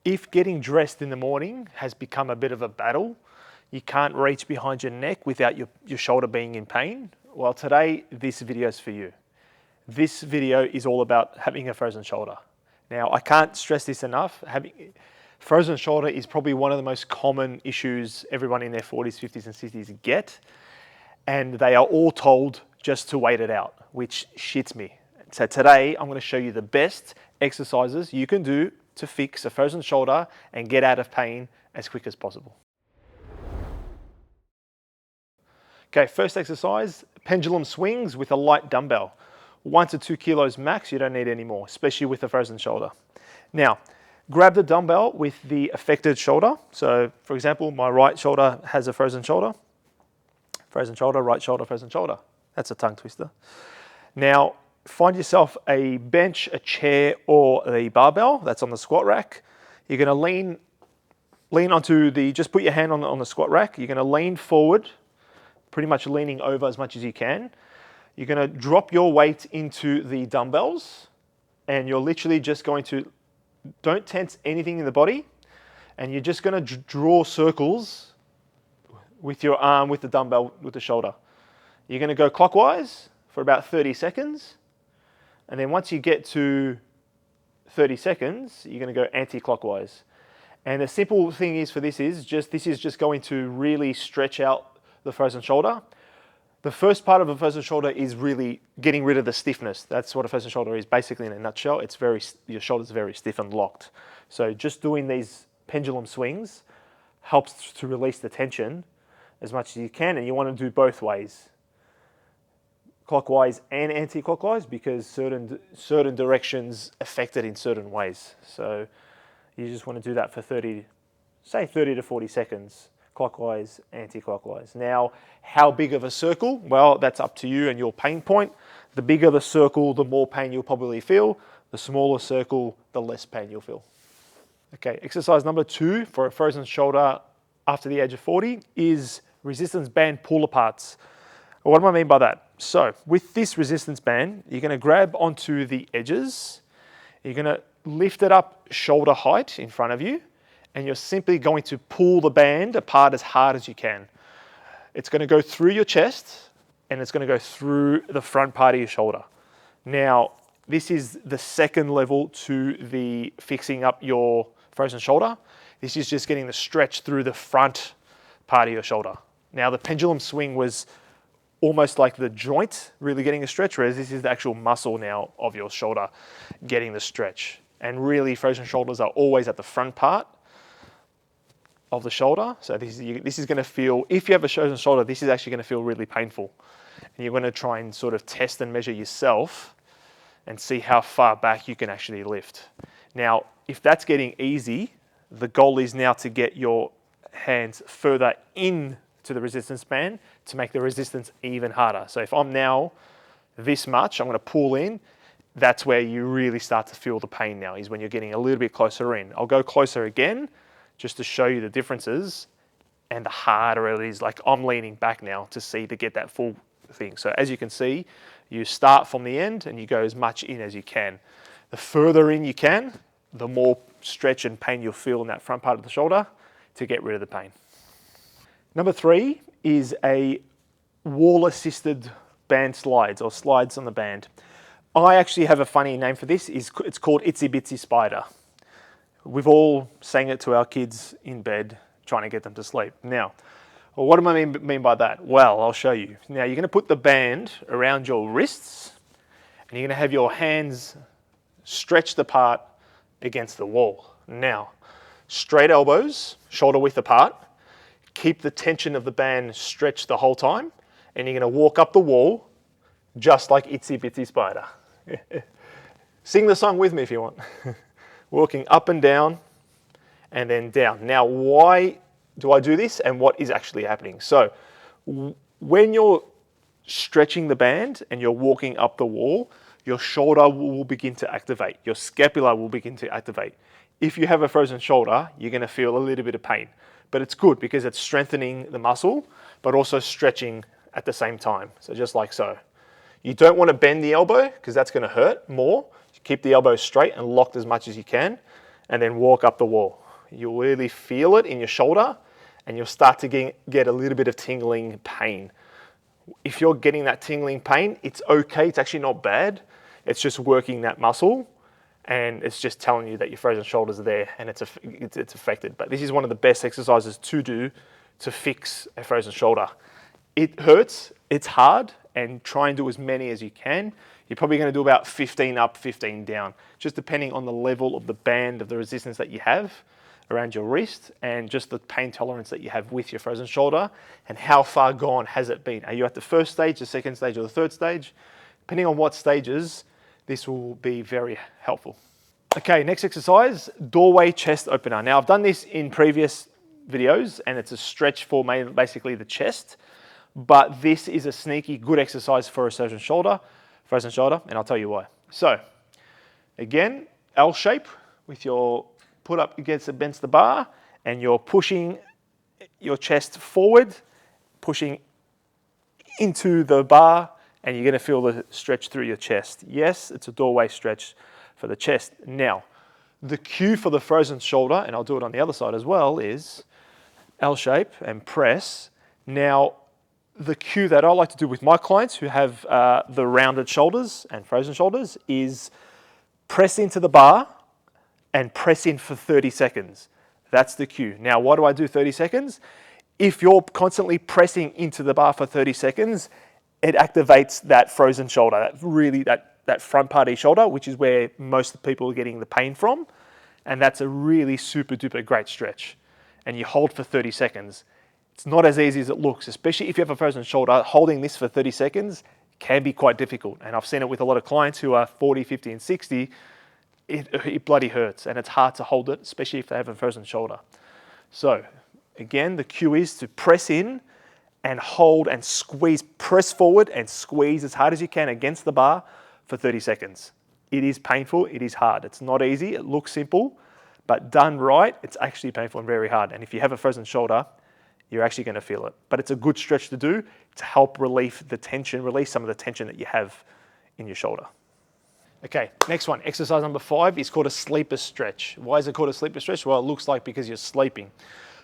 if getting dressed in the morning has become a bit of a battle, you can't reach behind your neck without your shoulder being in pain, well, today this video is for you. This video is all about having a frozen shoulder. Now, I can't stress this enough. Having frozen shoulder is probably one of the most common issues everyone in their 40s, 50s, and 60s get. And they are all told just to wait it out, which shits me. So today, I'm going to show you the best exercises you can do to fix a frozen shoulder and get out of pain as quick as possible. Okay, first exercise, pendulum swings with a light dumbbell. 1 to 2 kilos max, you don't need any more, especially with a frozen shoulder. Now, grab the dumbbell with the affected shoulder. So, for example, my right shoulder has a frozen shoulder. Frozen shoulder, right shoulder, frozen shoulder. That's a tongue twister. Now, find yourself a bench, a chair, or a barbell that's on the squat rack. You're going to lean onto just put your hand on the squat rack. You're going to lean forward, pretty much leaning over as much as you can. You're going to drop your weight into the dumbbells, and you're literally just going to, don't tense anything in the body, and you're just going to draw circles with your arm, with the dumbbell, with the shoulder. You're going to go clockwise for about 30 seconds, and then once you get to 30 seconds, you're going to go anti-clockwise. And the simple thing is for this is just going to really stretch out the frozen shoulder. The first part of a frozen shoulder is really getting rid of the stiffness. That's what a frozen shoulder is basically in a nutshell. Your shoulder's very stiff and locked. So just doing these pendulum swings helps to release the tension as much as you can, and you want to do both ways, clockwise and anti-clockwise, because certain directions affect it in certain ways. So you just want to do that for 30 to 40 seconds. Clockwise, anti-clockwise. Now, how big of a circle? Well, that's up to you and your pain point. The bigger the circle, the more pain you'll probably feel. The smaller circle, the less pain you'll feel. Okay, exercise number 2 for a frozen shoulder after the age of 40 is resistance band pull-aparts. What do I mean by that? So, with this resistance band, you're going to grab onto the edges. You're going to lift it up shoulder height in front of you, and you're simply going to pull the band apart as hard as you can. It's going to go through your chest, and it's going to go through the front part of your shoulder. Now, this is the second level to the fixing up your frozen shoulder. This is just getting the stretch through the front part of your shoulder. Now, the pendulum swing was almost like the joint really getting a stretch, whereas this is the actual muscle now of your shoulder getting the stretch. And really, frozen shoulders are always at the front part of the shoulder. So this is going to feel, if you have a frozen shoulder, this is actually going to feel really painful. And you're going to try and sort of test and measure yourself and see how far back you can actually lift. Now, if that's getting easy, the goal is now to get your hands further in to the resistance band to make the resistance even harder. So if I'm now this much, I'm going to pull in. That's where you really start to feel the pain now, is when you're getting a little bit closer in. I'll go closer again, just to show you the differences, and the harder it is. Like, I'm leaning back now to get that full thing. So as you can see, you start from the end and you go as much in as you can. The further in you can, the more stretch and pain you'll feel in that front part of the shoulder to get rid of the pain. Number 3 is a wall-assisted band slides, or slides on the band. I actually have a funny name for this. It's called Itsy Bitsy Spider. We've all sang it to our kids in bed, trying to get them to sleep. Now, what do I mean by that? Well, I'll show you. Now, you're going to put the band around your wrists, and you're going to have your hands stretched apart against the wall. Now, straight elbows, shoulder width apart. Keep the tension of the band stretched the whole time, and you're going to walk up the wall just like Itsy Bitsy Spider. Sing the song with me if you want. Walking up and down, and then down. Now, why do I do this, and what is actually happening? So, when you're stretching the band and you're walking up the wall, your shoulder will begin to activate. Your scapula will begin to activate. If you have a frozen shoulder, you're going to feel a little bit of pain. But it's good because it's strengthening the muscle, but also stretching at the same time. So just like so. You don't want to bend the elbow because that's going to hurt more. Keep the elbow straight and locked as much as you can. and then walk up the wall. You'll really feel it in your shoulder, and you'll start to get a little bit of tingling pain. If you're getting that tingling pain, it's okay. It's actually not bad. It's just working that muscle, and it's just telling you that your frozen shoulders are there and it's affected. But this is one of the best exercises to do to fix a frozen shoulder. It hurts, it's hard, and try and do as many as you can. You're probably going to do about 15 up, 15 down, just depending on the level of the band of the resistance that you have around your wrist and just the pain tolerance that you have with your frozen shoulder and how far gone has it been. Are you at the first stage, the second stage, or the third stage? Depending on what stages, this will be very helpful. Okay, next exercise, doorway chest opener. Now I've done this in previous videos and it's a stretch for basically the chest, but this is a sneaky good exercise for a frozen shoulder, and I'll tell you why. So again, L shape with your put up against the bar, and you're pushing your chest forward, pushing into the bar, and you're going to feel the stretch through your chest. Yes, it's a doorway stretch for the chest. Now, the cue for the frozen shoulder, and I'll do it on the other side as well, is L shape and press. Now, the cue that I like to do with my clients who have the rounded shoulders and frozen shoulders is press into the bar and press in for 30 seconds. That's the cue. Now, why do I do 30 seconds? If you're constantly pressing into the bar for 30 seconds, it activates that frozen shoulder, that front part of your shoulder, which is where most people are getting the pain from. And that's a really super duper great stretch. And you hold for 30 seconds. It's not as easy as it looks, especially if you have a frozen shoulder. Holding this for 30 seconds can be quite difficult. And I've seen it with a lot of clients who are 40, 50, and 60. It bloody hurts, and it's hard to hold it, especially if they have a frozen shoulder. So again, the cue is to press in and hold and squeeze, press forward and squeeze as hard as you can against the bar for 30 seconds. It is painful, it is hard. It's not easy, it looks simple, but done right, it's actually painful and very hard. And if you have a frozen shoulder, you're actually going to feel it. But it's a good stretch to do to help release some of the tension that you have in your shoulder. Okay, next one, exercise number 5 is called a sleeper stretch. Why is it called a sleeper stretch? Well, it looks like because you're sleeping.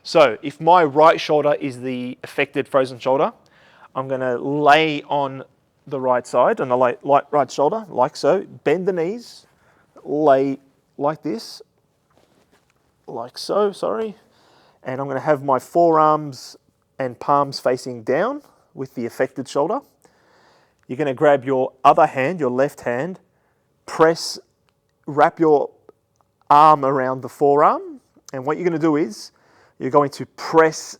So if my right shoulder is the affected frozen shoulder, I'm gonna lay on the right side, on the right shoulder, like so, bend the knees, lay like this, like so, sorry, and I'm gonna have my forearms and palms facing down with the affected shoulder. You're gonna grab your other hand, your left hand, wrap your arm around the forearm, and what you're going to do is you're going to press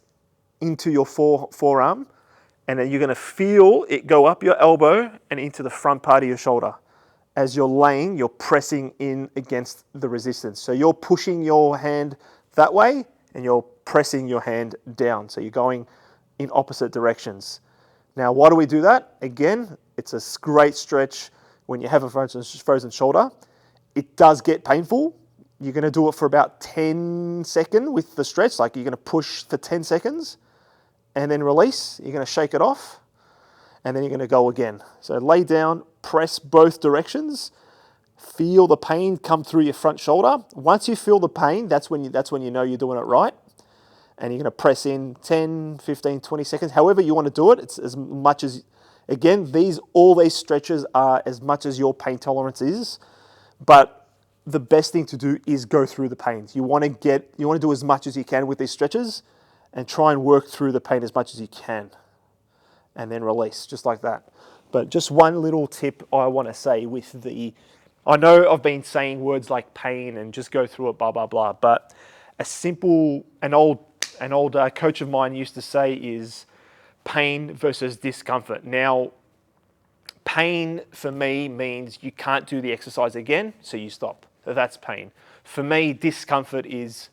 into your forearm, and then you're going to feel it go up your elbow and into the front part of your shoulder. As you're laying, you're pressing in against the resistance. So you're pushing your hand that way, and you're pressing your hand down. So you're going in opposite directions. Now, why do we do that? Again, it's a great stretch when you have a frozen shoulder. It does get painful. You're going to do it for about 10 seconds with the stretch, like you're going to push for 10 seconds and then release. You're going to shake it off and then you're going to go again. So lay down, press both directions, feel the pain come through your front shoulder. Once you feel the pain, that's when you know you're doing it right. And you're going to press in 10, 15, 20 seconds, however you want to do it. It's as much as, again, all these stretches are as much as your pain tolerance is, but the best thing to do is go through the pains. You want to do as much as you can with these stretches and try and work through the pain as much as you can and then release, just like that. But just one little tip I want to say I know I've been saying words like pain and just go through it, blah, blah, blah, but an old coach of mine used to say is pain versus discomfort. Now, pain for me means you can't do the exercise again, so you stop. So that's pain. For me, discomfort is,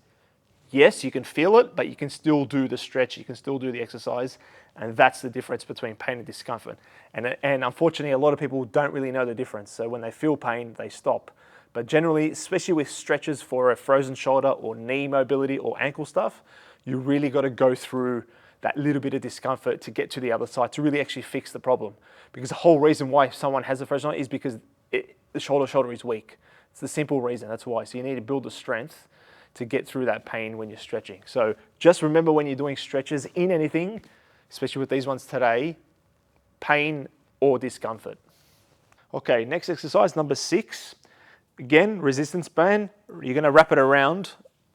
yes, you can feel it, but you can still do the stretch, you can still do the exercise, and that's the difference between pain and discomfort. And unfortunately, a lot of people don't really know the difference. So when they feel pain, they stop. But generally, especially with stretches for a frozen shoulder or knee mobility or ankle stuff, you really got to go through that little bit of discomfort to get to the other side to really actually fix the problem. Because the whole reason why someone has a frozen shoulder is because the shoulder is weak. It's the simple reason, that's why. So you need to build the strength to get through that pain when you're stretching. So just remember when you're doing stretches in anything, especially with these ones today, pain or discomfort. Okay, next exercise, number 6. Again, resistance band. You're going to wrap it around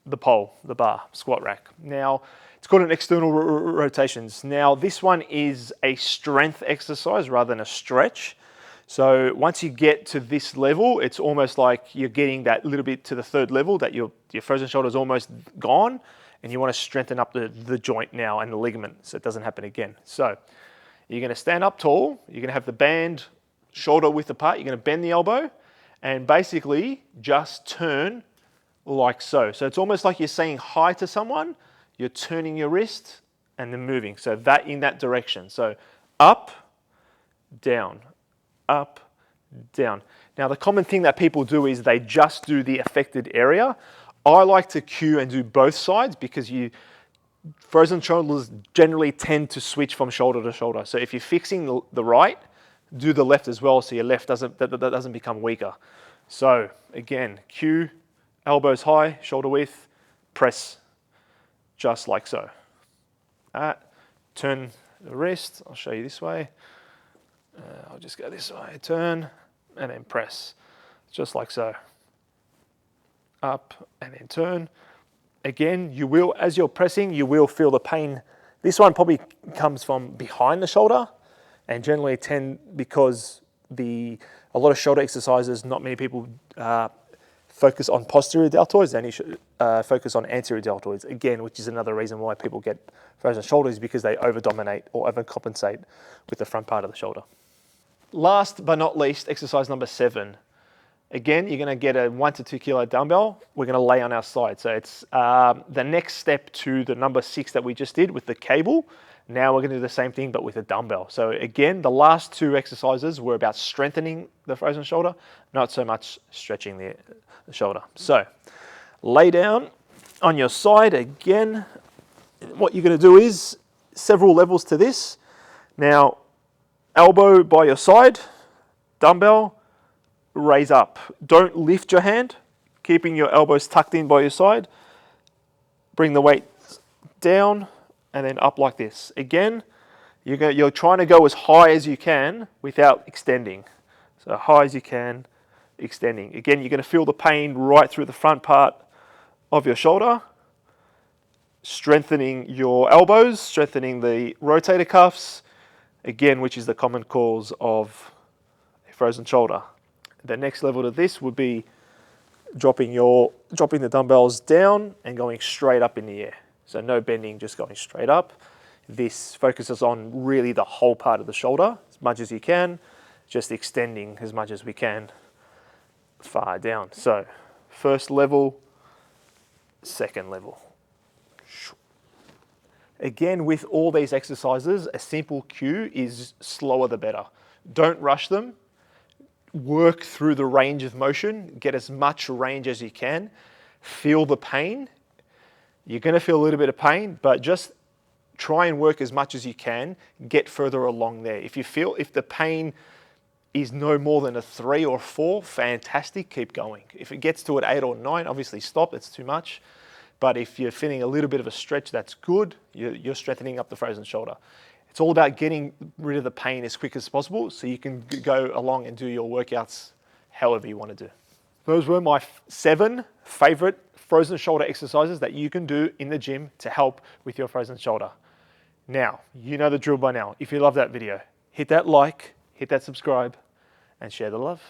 the pole, the bar, squat rack. Now, it's called an external rotations. Now, this one is a strength exercise rather than a stretch. So once you get to this level, it's almost like you're getting that little bit to the third level, that your frozen shoulder is almost gone, and you want to strengthen up the joint now and the ligament so it doesn't happen again. So you're going to stand up tall. You're going to have the band shoulder width apart. You're going to bend the elbow and basically just turn like so. So it's almost like you're saying hi to someone. You're turning your wrist and then moving. So that in that direction. So up, down, up, down. Now the common thing that people do is they just do the affected area. I like to cue and do both sides because frozen shoulders generally tend to switch from shoulder to shoulder. So if you're fixing the right, do the left as well so your left doesn't become weaker. So again, cue, elbows high, shoulder width, press just like so. Turn the wrist, I'll show you this way. I'll just go this way, turn, and then press, just like so. Up, and then turn. Again, you will, as you're pressing, you will feel the pain. This one probably comes from behind the shoulder, and generally because a lot of shoulder exercises, not many people focus on posterior deltoids, they only should focus on anterior deltoids, again, which is another reason why people get frozen shoulders, because they over-dominate or overcompensate with the front part of the shoulder. Last but not least, exercise number 7. Again, you're going to get a 1 to 2 kilo dumbbell. We're going to lay on our side. So it's the next step to the number 6 that we just did with the cable. Now we're going to do the same thing, but with a dumbbell. So again, the last 2 exercises were about strengthening the frozen shoulder, not so much stretching the shoulder. So lay down on your side. Again, what you're going to do is several levels to this. Now, elbow by your side, dumbbell, raise up. Don't lift your hand, keeping your elbows tucked in by your side. Bring the weight down and then up like this. Again, you're trying to go as high as you can without extending. So high as you can, extending. Again, you're going to feel the pain right through the front part of your shoulder, strengthening your elbows, strengthening the rotator cuffs, again, which is the common cause of a frozen shoulder. The next level to this would be dropping the dumbbells down and going straight up in the air. So no bending, just going straight up. This focuses on really the whole part of the shoulder as much as you can, just extending as much as we can far down. So first level, second level. Again, with all these exercises, a simple cue is slower the better. Don't rush them. Work through the range of motion. Get as much range as you can. Feel the pain. You're going to feel a little bit of pain, but just try and work as much as you can. Get further along there. If the pain is no more than a 3 or 4, fantastic, keep going. If it gets to an 8 or 9, obviously stop, it's too much. But if you're feeling a little bit of a stretch, that's good. You're strengthening up the frozen shoulder. It's all about getting rid of the pain as quick as possible so you can go along and do your workouts however you want to do. Those were my 7 favorite frozen shoulder exercises that you can do in the gym to help with your frozen shoulder. Now, you know the drill by now. If you love that video, hit that like, hit that subscribe, and share the love.